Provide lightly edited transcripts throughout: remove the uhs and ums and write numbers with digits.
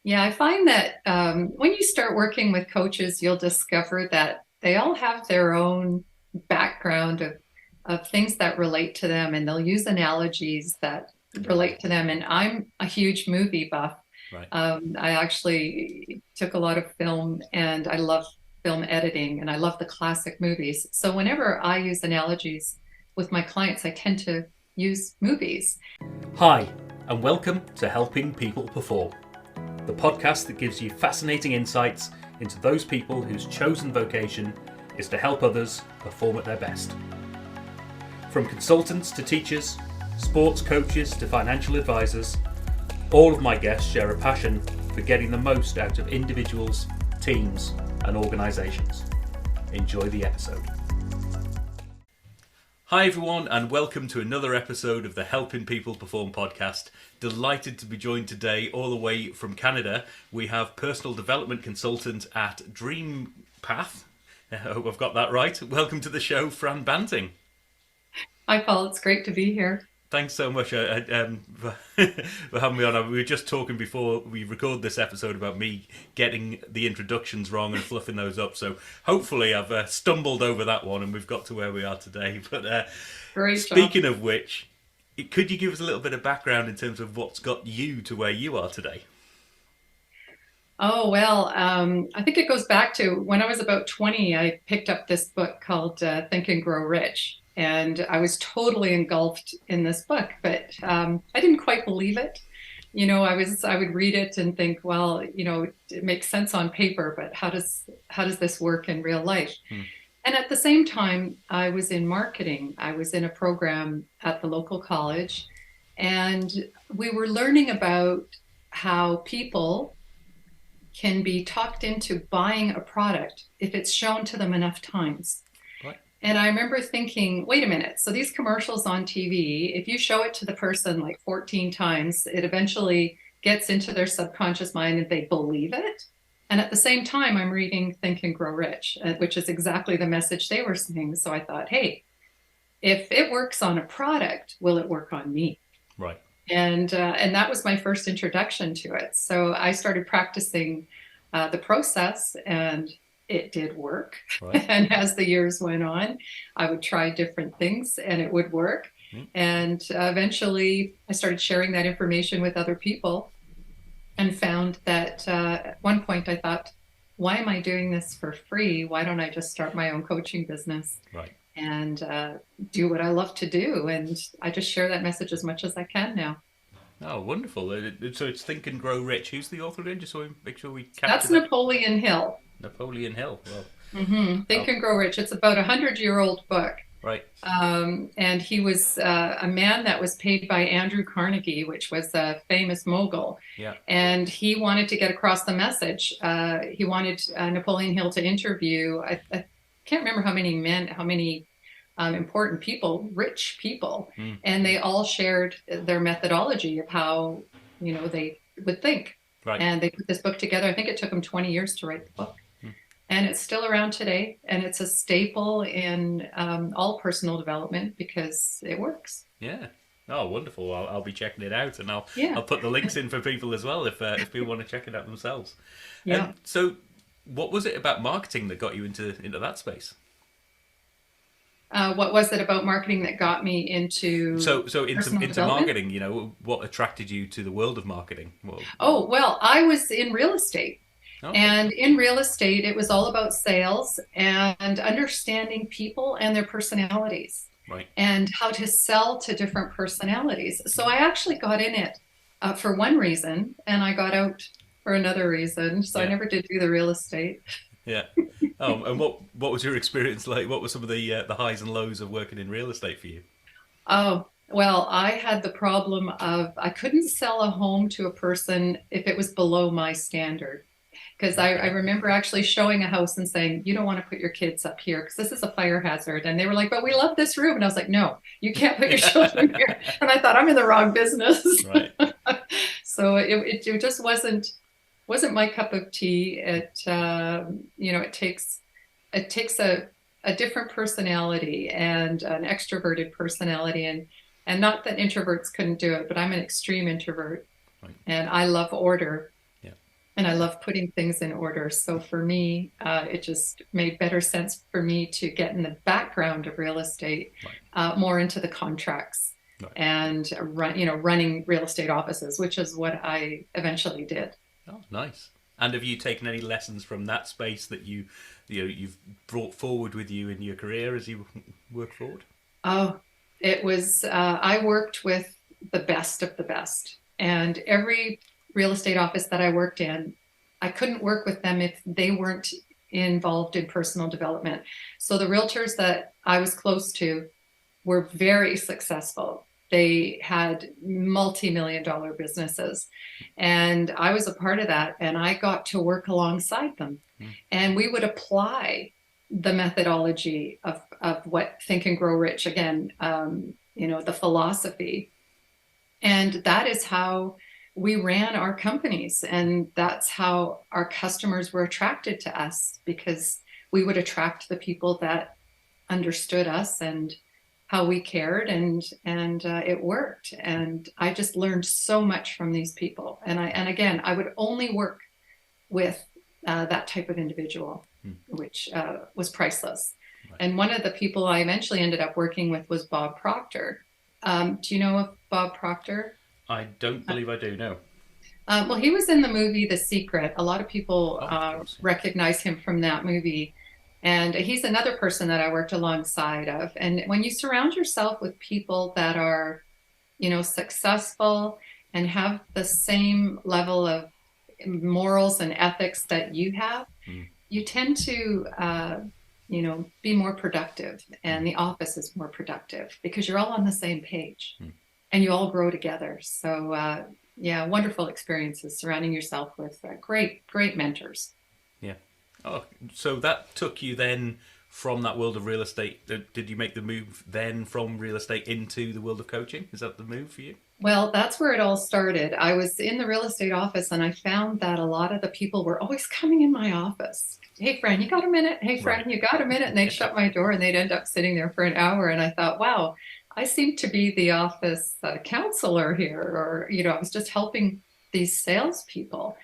Yeah, I find that when you start working with coaches, you'll discover that they all have their own background of things that relate to them, and they'll use analogies that relate to them. And I'm a huge movie buff. Right. I actually took a lot of film, and I love film editing, and I love the classic movies. So whenever I use analogies with my clients, I tend to use movies. Hi, and welcome to Helping People Perform, the podcast that gives you fascinating insights into those people whose chosen vocation is to help others perform at their best. From consultants to teachers, sports coaches to financial advisors, all of my guests share a passion for getting the most out of individuals, teams, and organisations. Enjoy the episode. Hi everyone, and welcome to another episode of the Helping People Perform podcast. Delighted to be joined today all the way from Canada. We have personal development consultant at Dream Path. I hope I've got that right. Welcome to the show, Fran Banting. Hi, Paul. It's great to be here. Thanks so much for having me on. We were just talking before we record this episode about me getting the introductions wrong and fluffing those up. So hopefully I've stumbled over that one and we've got to where we are today. But Great job. speaking of which, could you give us a little bit of background in terms of what's got you to where you are today? Oh, well, I think it goes back to when I was about 20, I picked up this book called Think and Grow Rich. And I was totally engulfed in this book, but I didn't quite believe it. I would read it and think, well, it makes sense on paper, but how does this work in real life? And at the same time, I was in marketing. I was in a program at the local college, and we were learning about how people can be talked into buying a product if it's shown to them enough times. Right. And I remember thinking, wait a minute, so these commercials on TV, if you show it to the person like 14 times, it eventually gets into their subconscious mind and they believe it. And at the same time, I'm reading Think and Grow Rich, which is exactly the message they were saying. So I thought, hey, if it works on a product, will it work on me? Right. And that was my first introduction to it. So I started practicing the process, and it did work. Right. And as the years went on, I would try different things, and it would work. And eventually, I started sharing that information with other people, and found that at one point I thought, why am I doing this for free? Why don't I just start my own coaching business? Right. And do what I love to do. And I just share that message as much as I can now. Oh, wonderful. So it's Think and Grow Rich. Who's the author again? Just so we make sure we capture That's that. Napoleon Hill. Napoleon Hill. Well, Think and Grow Rich. It's about 100-year-old book. right. And he was a man that was paid by Andrew Carnegie, which was a famous mogul. Yeah. And he wanted to get across the message. He wanted Napoleon Hill to interview, I can't remember how many important people, rich people, and they all shared their methodology of how, they would think. Right. And they put this book together. I think it took them 20 years to write the book. And it's still around today, and it's a staple in all personal development because it works. Yeah. Oh, wonderful. I'll be checking it out, and I'll Yeah. put the links in for people as well if people want to check it out themselves. Yeah. So, what was it about marketing that got you into that space? What was it about marketing that got me into So personal into development? marketing. What attracted you to the world of marketing? Oh, well, I was in real estate. Okay. And in real estate, it was all about sales and understanding people and their personalities Right. and how to sell to different personalities. So I actually got in it for one reason, and I got out for another reason. So I Yeah. never did do the real estate. Yeah. Oh, and what was your experience like? What were some of the highs and lows of working in real estate for you? Oh, well, I had the problem of I couldn't sell a home to a person if it was below my standard. Because I remember actually showing a house and saying, you don't want to put your kids up here because this is a fire hazard. And they were like, but we love this room. And I was like, no, you can't put your children here. And I thought, I'm in the wrong business. Right. So it just wasn't my cup of tea. It takes a different personality and an extroverted personality. And not that introverts couldn't do it, but I'm an extreme introvert. Right. And I love order. Yeah. and I love putting things in order. So for me, it just made better sense for me to get in the background of real estate, Right. more into the contracts Right. and running real estate offices, which is what I eventually did. Oh, nice. And have you taken any lessons from that space that you've brought forward with you in your career as you work forward? Oh, it was, I worked with the best of the best. And every real estate office that I worked in, I couldn't work with them if they weren't involved in personal development. So the realtors that I was close to were very successful. They had multi-million dollar businesses. And I was a part of that. And I got to work alongside them. Mm. And we would apply the methodology of what Think and Grow Rich, again, the philosophy. And that is how we ran our companies. And that's how our customers were attracted to us, because we would attract the people that understood us and how we cared, and it worked. And I just learned so much from these people. And again, I would only work with that type of individual, Mm. which was priceless. Right. And one of the people I eventually ended up working with was Bob Proctor. Do you know of Bob Proctor? I don't believe I do. No. Well, he was in the movie The Secret. A lot of people Oh, of course. recognize him from that movie. And he's another person that I worked alongside of. And when you surround yourself with people that are, successful and have the same level of morals and ethics that you have, Mm. you tend to, be more productive, Mm. and the office is more productive because you're all on the same page Mm. and you all grow together. So, yeah, wonderful experiences surrounding yourself with great, great mentors. Yeah. Oh, so that took you then from that world of real estate. Did you make the move then from real estate into the world of coaching? Is that the move for you? Well, that's where it all started. I was in the real estate office and I found that a lot of the people were always coming in my office. Hey, Fran, you got a minute? Hey, Right. Fran, you got a minute? And they'd shut my door and they'd end up sitting there for an hour. And I thought, wow, I seem to be the office counselor here, or, I was just helping these salespeople.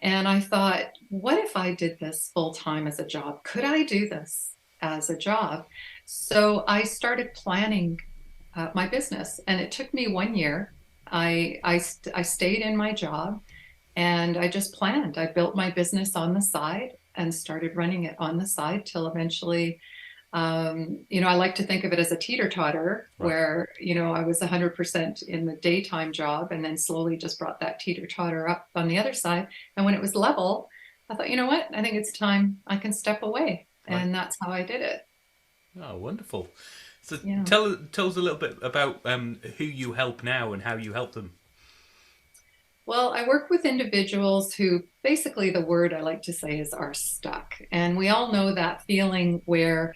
And I thought, what if I did this full time as a job? Could I do this as a job? So I started planning my business, and it took me 1 year. I stayed in my job and I just planned. I built my business on the side and started running it on the side till eventually, I like to think of it as a teeter-totter Right. where, I was 100% in the daytime job and then slowly just brought that teeter-totter up on the other side. And when it was level, I thought, you know what? I think it's time I can step away. Right. And that's how I did it. Oh, wonderful. So Yeah. tell us a little bit about who you help now and how you help them. Well, I work with individuals who basically, the word I like to say is, are stuck. And we all know that feeling where,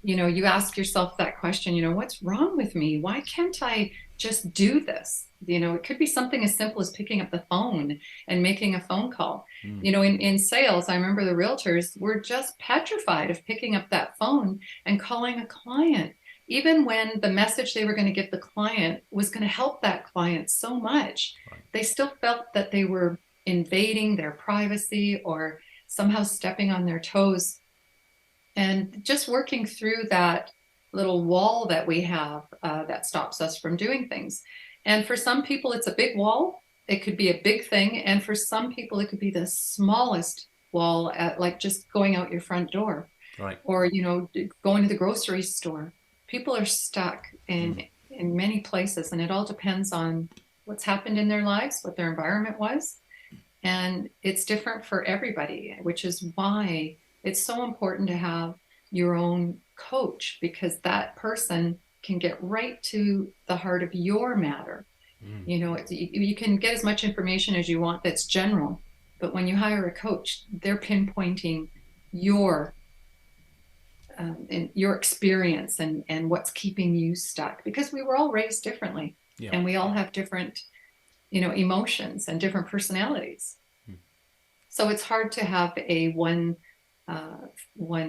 you ask yourself that question, what's wrong with me? Why can't I just do this? It could be something as simple as picking up the phone and making a phone call. Mm. In sales, I remember the realtors were just petrified of picking up that phone and calling a client, even when the message they were going to give the client was going to help that client so much. Right. They still felt that they were invading their privacy or somehow stepping on their toes. And just working through that little wall that we have that stops us from doing things. And for some people, it's a big wall. It could be a big thing. And for some people, it could be the smallest wall, at like just going out your front door, Right. or, going to the grocery store. People are stuck Mm. in many places, and it all depends on what's happened in their lives, what their environment was. And it's different for everybody, which is why it's so important to have your own coach, because that person can get right to the heart of your matter. Mm. You can get as much information as you want that's general, but when you hire a coach, they're pinpointing your and your experience and what's keeping you stuck, because we were all raised differently, Yeah. and we all have different emotions and different personalities. Mm. So it's hard to have a one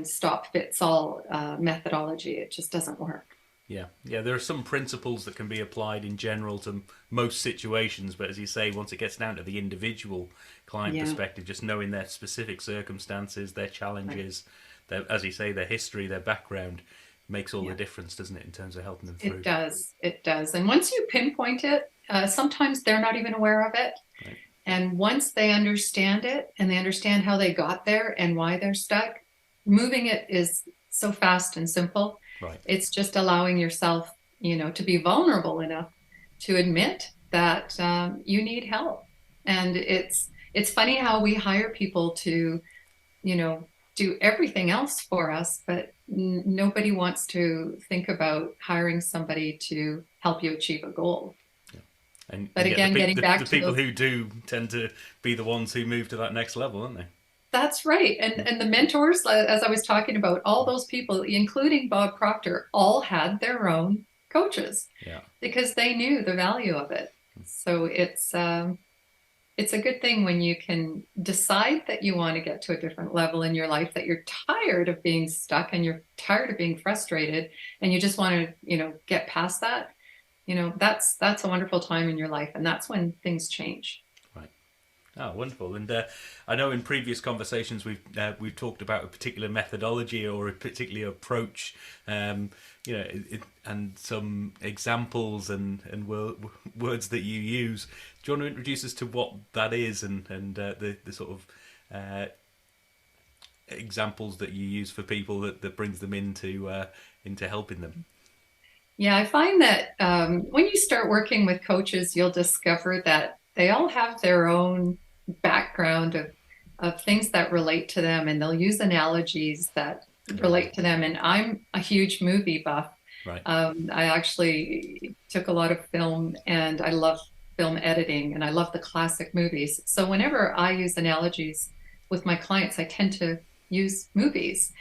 stop fits all methodology. It just doesn't work. Yeah, yeah. There are some principles that can be applied in general to most situations, but as you say, once it gets down to the individual client Yeah, perspective, just knowing their specific circumstances, their right. challenges, their, as you say, their history, their background, makes all the Yeah, difference, doesn't it, in terms of helping them it through? does. It does. And once you pinpoint it, sometimes they're not even aware of it. Right, And once they understand it and they understand how they got there and why they're stuck, moving it is so fast and simple. right. It's just allowing yourself, to be vulnerable enough to admit that you need help. And it's funny how we hire people to, you know, do everything else for us, but nobody wants to think about hiring somebody to help you achieve a goal. But And yet, again, getting the back to people those. who do tend to be the ones who move to that next level, aren't they? That's right. And the mentors, as I was talking about, all those people, including Bob Proctor, all had their own coaches Yeah. because they knew the value of it. So it's a good thing when you can decide that you want to get to a different level in your life, that you're tired of being stuck and you're tired of being frustrated, and you just want to, get past that. That's a wonderful time in your life, and that's when things change. Right. Oh, wonderful! And I know in previous conversations we've talked about a particular methodology or a particular approach, and some examples and words that you use. Do you want to introduce us to what that is and the sort of examples that you use for people that brings them into helping them? Yeah, I find that when you start working with coaches, you'll discover that they all have their own background of things that relate to them, and they'll use analogies that relate to them. And I'm a huge movie buff. Right. I actually took a lot of film, and I love film editing, and I love the classic movies. So whenever I use analogies with my clients, I tend to use movies.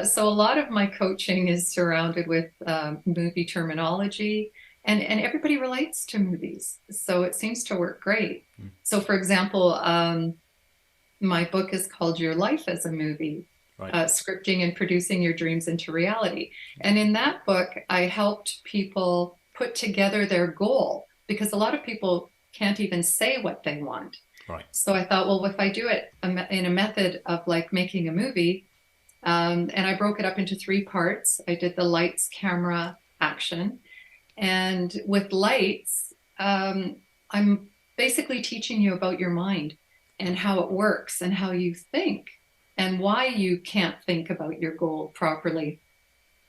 So a lot of my coaching is surrounded with movie terminology, and everybody relates to movies. So it seems to work great. Mm. So, for example, my book is called Your Life as a Movie, Right. Scripting and Producing Your Dreams into Reality. And in that book, I helped people put together their goal, because a lot of people can't even say what they want. Right. So I thought, well, if I do it in a method of like making a movie, and I broke it up into three parts. I did the lights, camera, action. And with lights, I'm basically teaching you about your mind and how it works and how you think and why you can't think about your goal properly.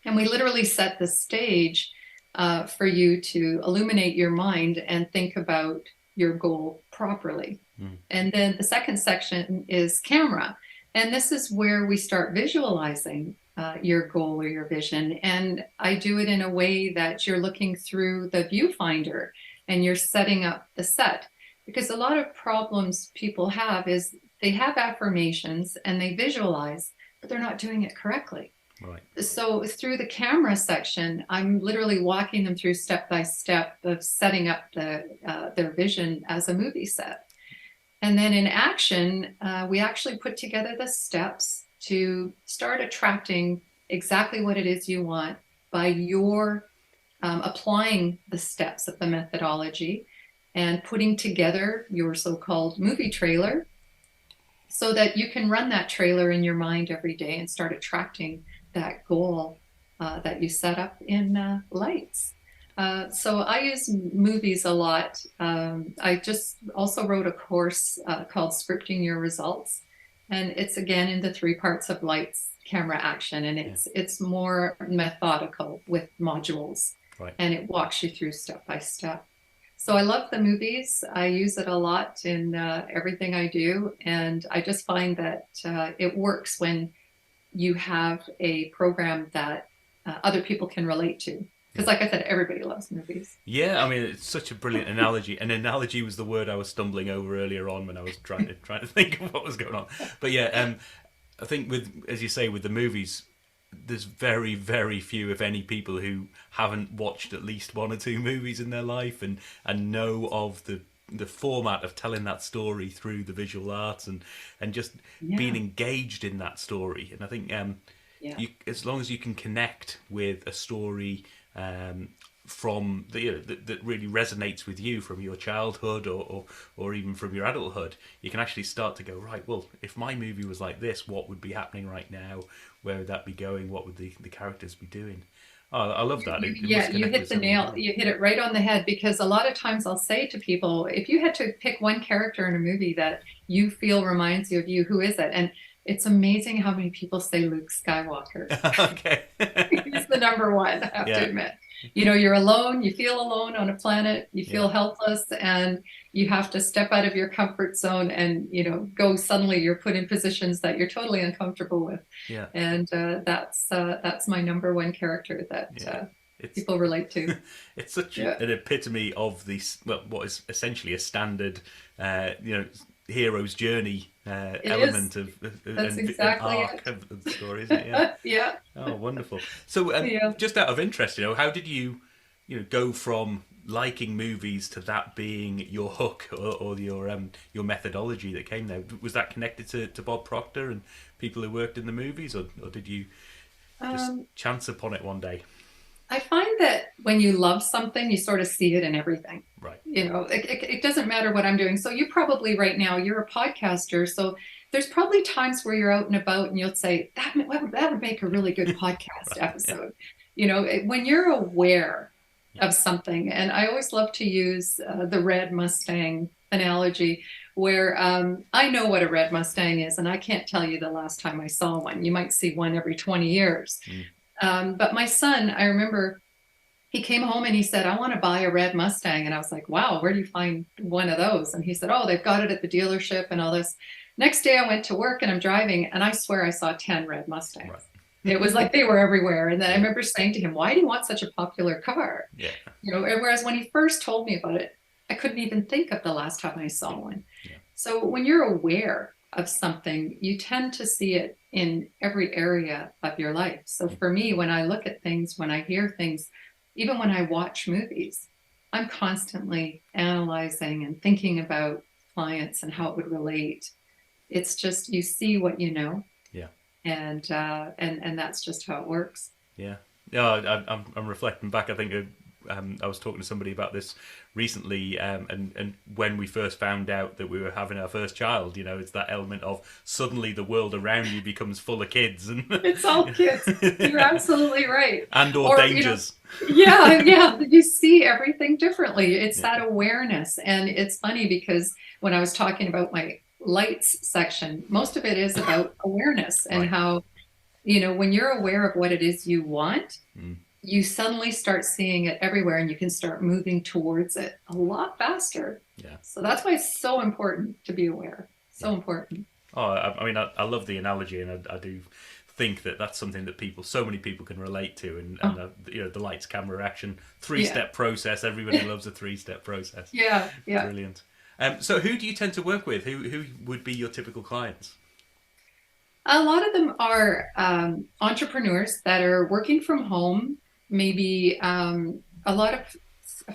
And we literally set the stage for you to illuminate your mind and think about your goal properly. Mm. And then the second section is camera. And this is where we start visualizing your goal or your vision. And I do it in a way that you're looking through the viewfinder and you're setting up the set. Because a lot of problems people have is they have affirmations and they visualize, but they're not doing it correctly. Right. So through the camera section, I'm literally walking them through step by step of setting up their vision as a movie set. And then in action, we actually put together the steps to start attracting exactly what it is you want by your applying the steps of the methodology and putting together your so-called movie trailer so that you can run that trailer in your mind every day and start attracting that goal that you set up in lights. So I use movies a lot. I just also wrote a course called Scripting Your Results, and it's again in the three parts of lights, camera, action, and Yeah. it's more methodical with modules, Right. and it walks you through step by step. So I love the movies. I use it a lot in everything I do, and I just find that it works when you have a program that other people can relate to. Because, Yeah. like I said, everybody loves movies. Yeah, I mean it's such a brilliant analogy. An analogy was the word I was stumbling over earlier on when I was trying to think of what was going on. But yeah, I think with, as you say, with the movies, there's very very few, if any, people who haven't watched at least one or two movies in their life and know of the format of telling that story through the visual arts and just being Yeah, engaged in that story. And I think yeah, you, as long as you can connect with a story from the that really resonates with you from your childhood or even from your adulthood, you can actually start to go, right, well, if my movie was like this, what would be happening right now? Where would that be going? What would the characters be doing? Oh, I love that. It Yeah, must you connect hit with the so many nail, people. you hit it right on the head, because a lot of times I'll say to people, if you had to pick one character in a movie that you feel reminds you of you, who is it? And it's amazing how many people say Luke Skywalker. Okay. He's the number one, I have to Yeah, admit. You're alone, you feel alone on a planet, you yeah, feel helpless, and you have to step out of your comfort zone and, go suddenly you're put in positions that you're totally uncomfortable with. yeah, And that's my number one character that yeah. It's people relate to. it's such Yeah, an epitome of this, well, what is essentially a standard, hero's journey it is. element of That's an exactly arc it. of the story, isn't it? Yeah. Yeah, Oh, wonderful. So, yeah. just out of interest, how did you, go from liking movies to that being your hook or your methodology that came there? Was that connected to Bob Proctor and people who worked in the movies, or did you just Um, chance upon it one day? I find that when you love something, you sort of see it in everything. Right. It doesn't matter what I'm doing. So you probably right now, you're a podcaster. So there's probably times where you're out and about and you'll say, that would make a really good podcast Right. Yeah. episode. When you're aware Yeah. of something, and I always love to use the red Mustang analogy, where I know what a red Mustang is, and I can't tell you the last time I saw one. You might see one every 20 years. Mm. But my son, I remember he came home and he said, I want to buy a red Mustang. And I was like, wow, where do you find one of those? And he said, oh, they've got it at the dealership and all this. Next day I went to work and I'm driving and I swear I saw 10 red Right. Mustangs. It was like they were everywhere. And then I Yeah. remember saying to him, why do you want such a popular car? Yeah. And whereas when he first told me about it, I couldn't even think of the last time I saw one. Yeah. So when you're aware of something, you tend to see it in every area of your life. So for me, when I look at things, when I hear things, even when I watch movies, I'm constantly analyzing and thinking about clients and how it would relate. It's just you see what you know, Yeah. and that's just how it works. Yeah, yeah. I'm reflecting back. I think I was talking to somebody about this recently, and when we first found out that we were having our first child, it's that element of suddenly the world around you becomes full of kids and It's all kids. You're absolutely right. and or Or, dangers. yeah, yeah, you see everything differently. It's Yeah, that awareness. And it's funny because when I was talking about my lights section, most of it is about awareness and right. how, when you're aware of what it is you want, Mm, you suddenly start seeing it everywhere and you can start moving towards it a lot faster. yeah, So that's why it's so important to be aware. So yeah. important. Oh, I mean, I love the analogy, and I do think that that's something that so many people can relate to, and Oh, the lights, camera, action, yeah. three-step process. Everybody loves a three-step process. Yeah, yeah. Brilliant. So, who do you tend to work with? Who would be your typical clients? A lot of them are entrepreneurs that are working from home, maybe a lot of,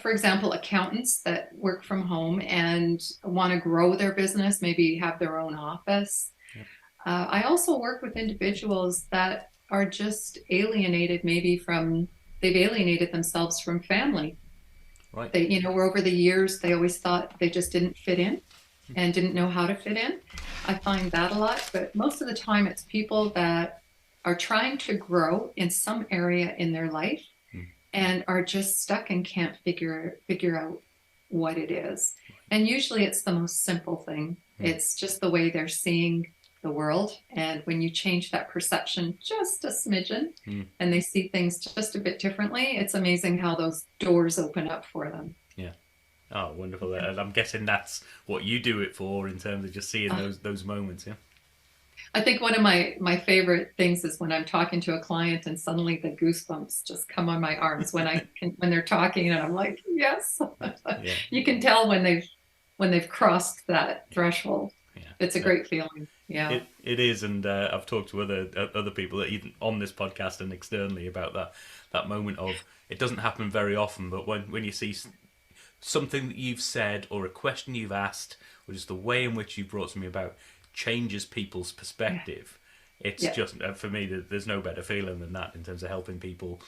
for example, accountants that work from home and want to grow their business, maybe have their own office. Yep. I also work with individuals that are just alienated, they've alienated themselves from family. Right. Where over the years, they always thought they just didn't fit in and didn't know how to fit in. I find that a lot, but most of the time it's people that are trying to grow in some area in their life Mm. and are just stuck and can't figure out what it is. And usually it's the most simple thing. Mm. It's just the way they're seeing the world. And when you change that perception just a smidgen Mm. and they see things just a bit differently, it's amazing how those doors open up for them. Yeah. Oh, wonderful! And I'm guessing that's what you do it for, in terms of just seeing those moments. Yeah. I think one of my favorite things is when I'm talking to a client and suddenly the goosebumps just come on my arms when they're talking and I'm like, yes. Yeah. You can tell when they've crossed that threshold. Yeah. It's a great feeling. Yeah. It is, and I've talked to other people that even on this podcast and externally about that moment of, it doesn't happen very often, but when you see something that you've said or a question you've asked or just the way in which you brought something about changes people's perspective. It's Yeah. just, for me, there's no better feeling than that in terms of helping people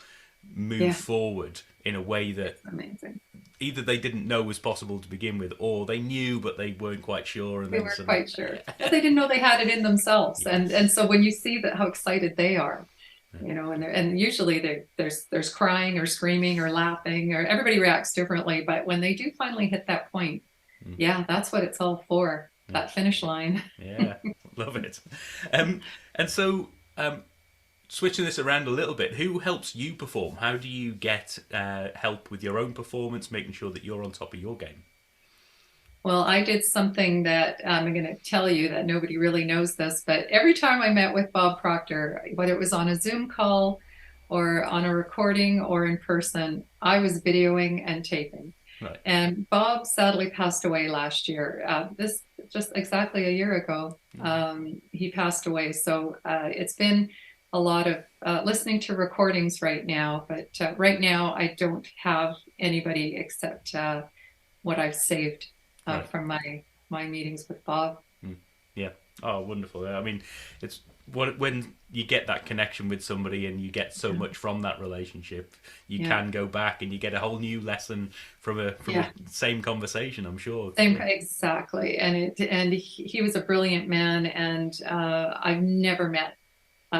move Yeah, forward in a way that it's amazing. either they didn't know was possible to begin with, or they knew but they weren't quite sure, and They then weren't suddenly, quite sure. Well, they didn't know they had it in themselves, and yes, so when you see that how excited they are, yeah, and usually there's crying or screaming or laughing, or everybody reacts differently. But when they do finally hit that point, mm, yeah, that's what it's all for. yeah, That finish line. yeah, love it. Um, and so, switching this around a little bit, who helps you perform? How do you get help with your own performance, making sure that you're on top of your game? Well, I did something that I'm going to tell you that nobody really knows this, but every time I met with Bob Proctor, whether it was on a Zoom call or on a recording or in person, I was videoing and taping. Right. And Bob sadly passed away last year. This just exactly a year ago, he passed away. So it's been a lot of listening to recordings right now, but right now I don't have anybody except what I've saved Right. from my meetings with Bob. Mm. Yeah. Oh, wonderful. I mean, it's when you get that connection with somebody and you get so Yeah, much from that relationship, you yeah, can go back and you get a whole new lesson from a yeah. same conversation. I'm sure. Same Yeah. exactly, and he was a brilliant man, and I've never met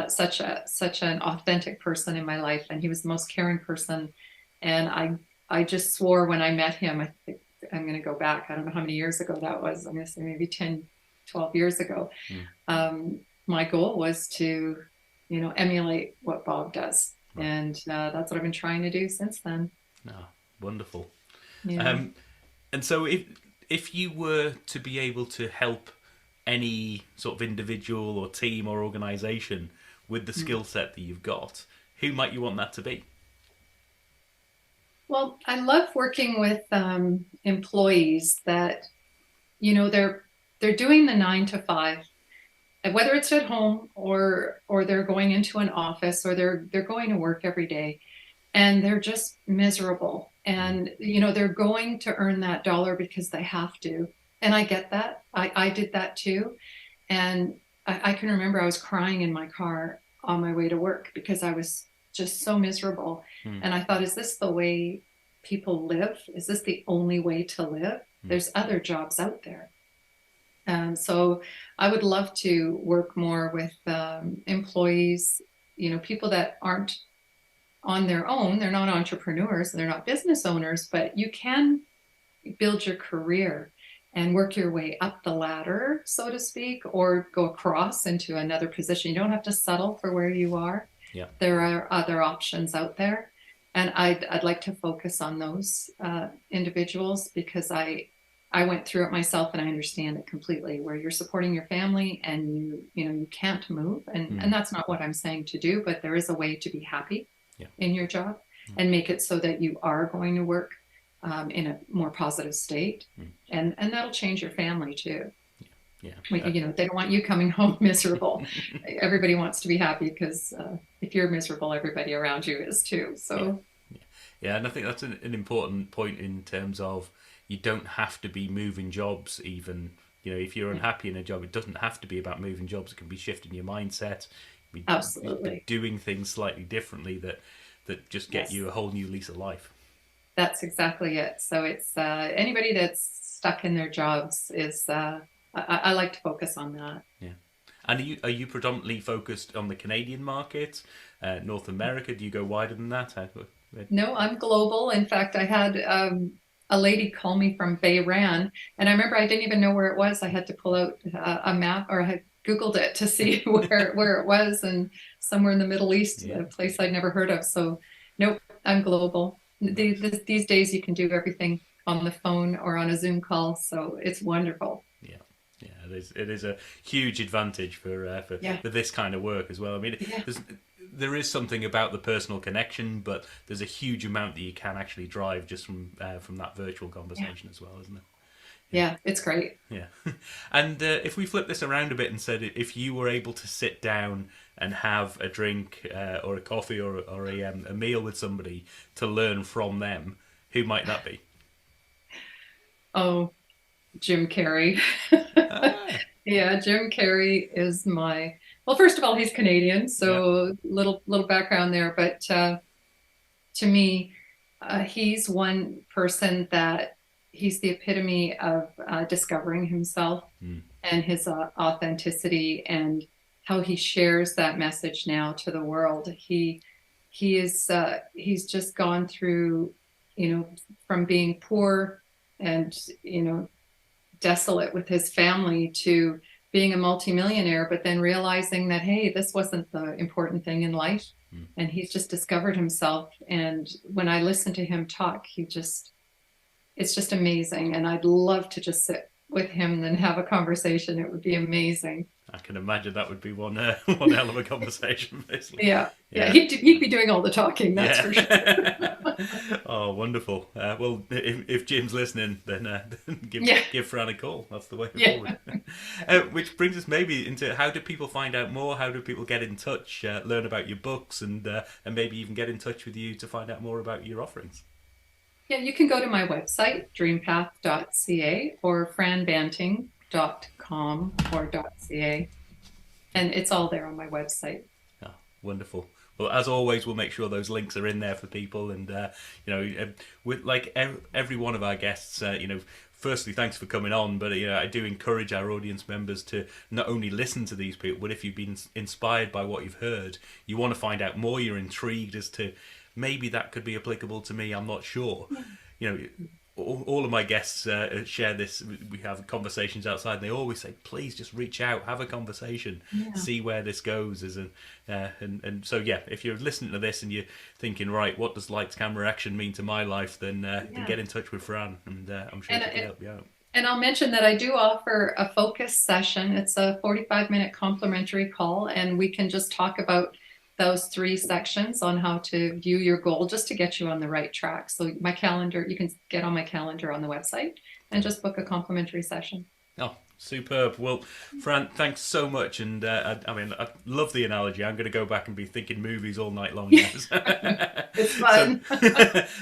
such an authentic person in my life, and he was the most caring person, and I just swore when I met him. I think I'm going to go back. I don't know how many years ago that was. I'm going to say maybe 10, 12 years ago. Mm. My goal was to, emulate what Bob does. Right. And that's what I've been trying to do since then. Oh, wonderful. Yeah. Um, and so if you were to be able to help any sort of individual or team or organization with the Mm. skill set that you've got, who might you want that to be? Well, I love working with employees that, they're doing the 9 to 5, and whether it's at home or they're going into an office or they're going to work every day, and they're just miserable, Mm. and they're going to earn that dollar because they have to, and I get that. I did that too, and I can remember I was crying in my car on my way to work because I was just so miserable, Mm. and I thought, is this the way people live? Is this the only way to live? Mm. There's other jobs out there. So I would love to work more with employees, people that aren't on their own. They're not entrepreneurs, they're not business owners, but you can build your career and work your way up the ladder, so to speak, or go across into another position. You don't have to settle for where you are. Yeah. There are other options out there. And I'd like to focus on those individuals because I went through it myself and I understand it completely, where you're supporting your family and you can't move. And Mm. that's not what I'm saying to do, but there is a way to be happy Yeah. in your job and make it so that you are going to work in a more positive state. Mm. And that'll change your family too. Yeah. Like, they don't want you coming home miserable. Everybody wants to be happy because if you're miserable, everybody around you is too. Yeah. So, Yeah, and I think that's an important point in terms of you don't have to be moving jobs even. If you're yeah, unhappy in a job, it doesn't have to be about moving jobs. It can be shifting your mindset, be absolutely. doing things slightly differently that just get Yes, you a whole new lease of life. that's exactly it. So it's anybody that's stuck in their jobs is, I like to focus on that. Yeah. And are you predominantly focused on the Canadian market, North America? Do you go wider than that? No, I'm global. In fact, I had a lady call me from Bahrain, and I remember I didn't even know where it was. I had to pull out a map, or I had Googled it to see where it was, and somewhere in the Middle East, Yeah. a place I'd never heard of. So, nope, I'm global. Nice. These days, you can do everything on the phone or on a Zoom call, so it's wonderful. Yeah. Yeah, it is a huge advantage for Yeah, for this kind of work as well. I mean, yeah, there is something about the personal connection, but there's a huge amount that you can actually drive just from that virtual yeah, conversation as well, isn't it? Yeah, yeah. It's great. yeah. And if we flip this around a bit and said if you were able to sit down and have a drink or a coffee or a meal with somebody to learn from them, who might that be? Oh, Jim Carrey. Ah, Yeah, Jim Carrey is well, first of all, he's Canadian, yeah. so little background there, but to me, he's one person that he's the epitome of discovering himself Mm. and his authenticity and how he shares that message now to the world. He's just gone through, from being poor and desolate with his family to being a multimillionaire, but then realizing that, hey, this wasn't the important thing in life. Mm. And he's just discovered himself. And when I listen to him talk, it's just amazing. And I'd love to just sit with him and have a conversation. It would be amazing. I can imagine that would be one one hell of a conversation, basically. Yeah. Yeah. Yeah. He'd be doing all the talking, that's for sure. Yeah. Oh, wonderful. Well, if Jim's listening, then Yeah. give Fran a call. That's the way Yeah. forward. Which brings us maybe into, how do people find out more? How do people get in touch, learn about your books, and maybe even get in touch with you to find out more about your offerings? Yeah, you can go to my website, dreampath.ca or franbanting.com or .ca. And it's all there on my website. Oh, wonderful. Well, as always, we'll make sure those links are in there for people. And, with like every one of our guests, firstly, thanks for coming on. But, I do encourage our audience members to not only listen to these people, but if you've been inspired by what you've heard, you want to find out more, you're intrigued as to maybe that could be applicable to me, I'm not sure. All of my guests share this. We have conversations outside, and they always say, "Please just reach out, have a conversation, see where this goes." And so if you're listening to this and you're thinking, right, what does lights, camera, action mean to my life? Then get in touch with Fran, and I'm sure she can help you out. And I'll mention that I do offer a focus session. It's a 45-minute complimentary call, and we can just talk about those 3 sections on how to view your goal, just to get you on the right track. So my calendar, you can get on my calendar on the website and just book a complimentary session. Oh, superb. Well, Fran, thanks so much. And I love the analogy. I'm going to go back and be thinking movies all night long now. It's fun.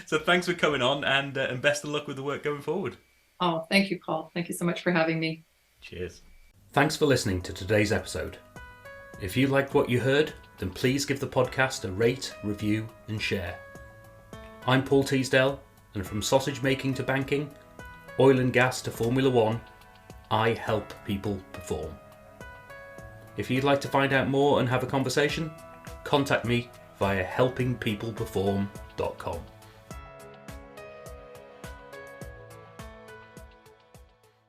So thanks for coming on, and best of luck with the work going forward. Oh, thank you, Paul. Thank you so much for having me. Cheers. Thanks for listening to today's episode. If you liked what you heard, then please give the podcast a rate, review, and share. I'm Paul Teasdale, and from sausage making to banking, oil and gas to Formula One, I help people perform. If you'd like to find out more and have a conversation, contact me via helpingpeopleperform.com.